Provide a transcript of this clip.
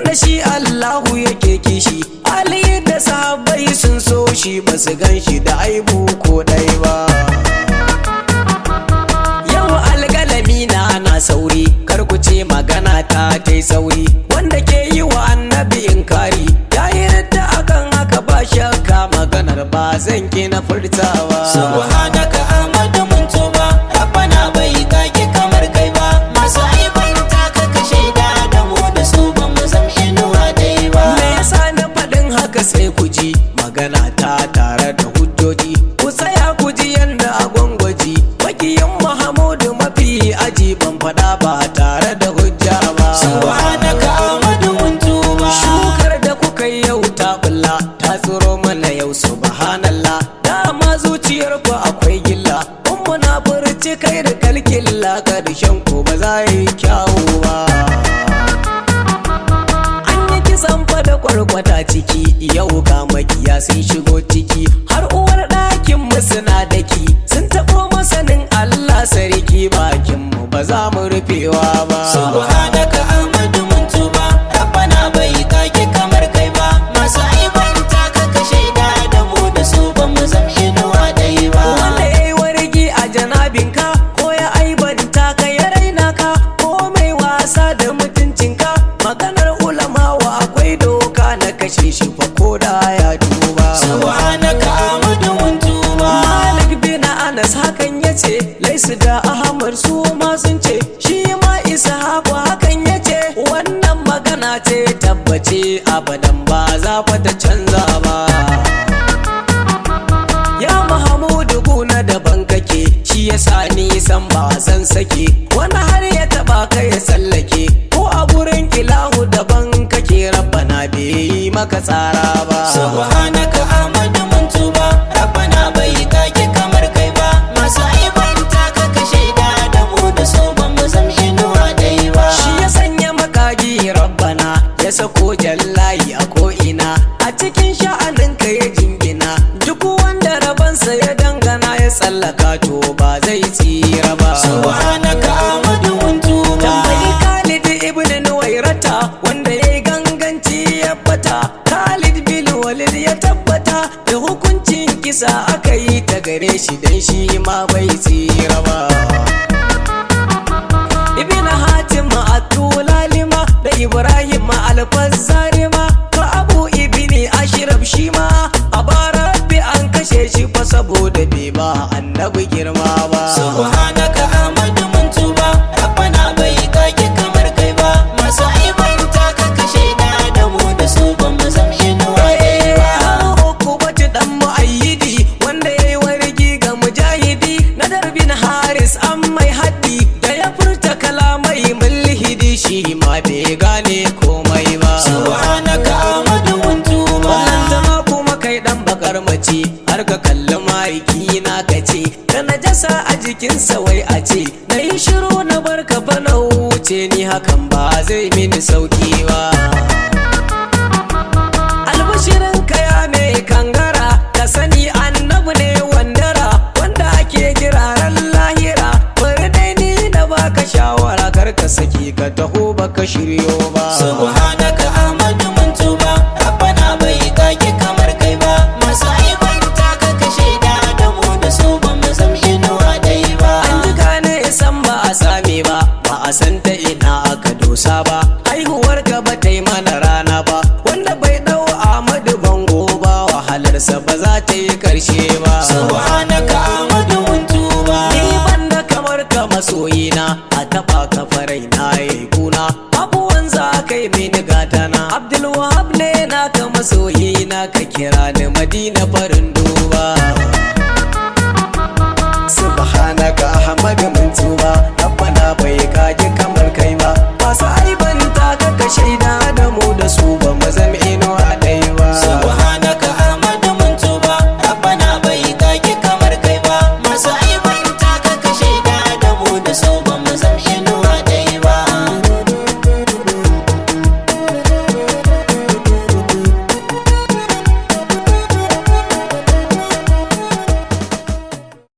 wanda shi Allahu yake kishi, Ali da sahabbai sun so shi ba su gan shi da aibu ko ɗai ba. Yau alƙalami na sauri, kar ku ce magana ta tai sauri, wanda ke yi wa annabi inkari ya yi ridda akan haka ba shakka maganar ba zan ki na furtawa. Subhanaka Ahmadu Muntuba, Rabbana bai kake kamar kai ba, masu aibanta ka kashe da mu da su ba mu zam inuwa dai ba. Me yasa na faɗin haka sai ku ji magana ta tare da hujjoji, ku tsaya ku ji yanda a gwangwaji makiyin Muhammadu mafi aji ban faɗa ba tare da hujja ba. Subhanaka Ahmadu Muntuba, shukar da kuka yi yau ta bulla ta tsiro mana yau subhanallah, dama zuciyar ku akwai gilla, kun munafurci kai da kalkilla karshen ku ba za yi kyawu ba. An yi kisan fa da kwarkwata ciki, yau ga makiya sun shigo ciki, har uwar ɗakin mu suna daki, sun taɓo masanin Allah sarki, bakin mu ba za mu rufewa ba. Subhanaka Ahmadu Muntuba, Rabbana bai kake kamar kai ba, masu aibanta ka kashe da mu da su ba mu zam inuwa dai ba. Wanda ya yi wargi a janabinka, ko ya aibanta ka ya raina ka, ko mai wasa da mutuncinka, maganar ulamawa akwai doka na kashe shi fa ko da ya duba. Subhanaka Ahmadu Muntuba, Malik bin Anas hakan ya ce, laisu da Ahmad su ma sun ce, shi ma Ishaku hakan ya ce, wannan magana ce tabbace abadan ba za fa ta canza ba. Ya Mahamudu guna daban kake, shi yasa nisan ba san sake, wani har ya taba ka ya tsallake, ko a gurin ilahu daban kake, rabbana bai yi maka tsara ba. Subhanaka Ahmadu Muntuba, Rabbana bai kake kamar kai ba, masu aibanta ka kashe da mu da su ba mu zam inuwa dai ba. Shi ya sanya makagi rabbana, ya sako jallayi a ko'ina, a cikin sha'anin ka ya jingina, duk wanda rabansa ya dangana ya tsallaka to ba zai tsira ba. Subhanaka Ahmadu Muntuba, Tambayi Khalid ibn Nuwairata, wanda ya yi ganganci ya bata, Khalid bin Walid ya tabbata da hukuncin kisa aka yi ta gare shi dan shi ma bai tsira ba. Ibn Hatim at-Tulalima da Ibrahim al-Fazzarima, ka Abu ibn Ashraf shi ma a Rabbi an kashe shi fa saboda bai ba annabi girma ba. Subhanaka Ahmadu Muntuba, Rabbana bai kake kamar kai ba, masu aibanta ka kashe da mu da su ba mu zam inuwa dai ba. Ukubatu dan mu'ayyidi, wanda yayi wargi ga mujahidi, Nadar bin Haris an mai haddi, da ya furta kalamai mulhidi, shi ma bai gane komai ba. Subhanaka Ahmadu Muntuba, Wannan zama kuma kai dan bakar mace, har ka kalli maiki na kace, da najasa a jikinsa wai a ce, na yi shiru na barka fa na wuce, ni hakan ba zai mini sauki ba. Albashirin kaya mai kangara, ka sani annabi ne wandara, wanda ake kiraren lahira, bari dai ni da baka shawara, kar ka saki ka taho baka shiryo ba. Subhanaka Ahmadu Muntuba, Rabbana bai kake kamar kai ba, masu aibanta ka kashe da mu da su ba mu zam inuwa dai ba. An ji gane san ba a same ba, ba a san ta ina aka dosa ba, haihuwar ka ba ta yi mana rana ba, wanda bai dau Ahmadu bango ba, wahalarsa ba za ta yi karshe ba. Subhanaka Ahmadu Muntuba, Ni banda kamar ka masoyina, a taba ka farai na yayi kuna, abuwan za kai mini gatana, Abdul Wahab ne naka masoyina, ka kira ni Madina farin duba. Subhanaka Ahmadu Muntuba.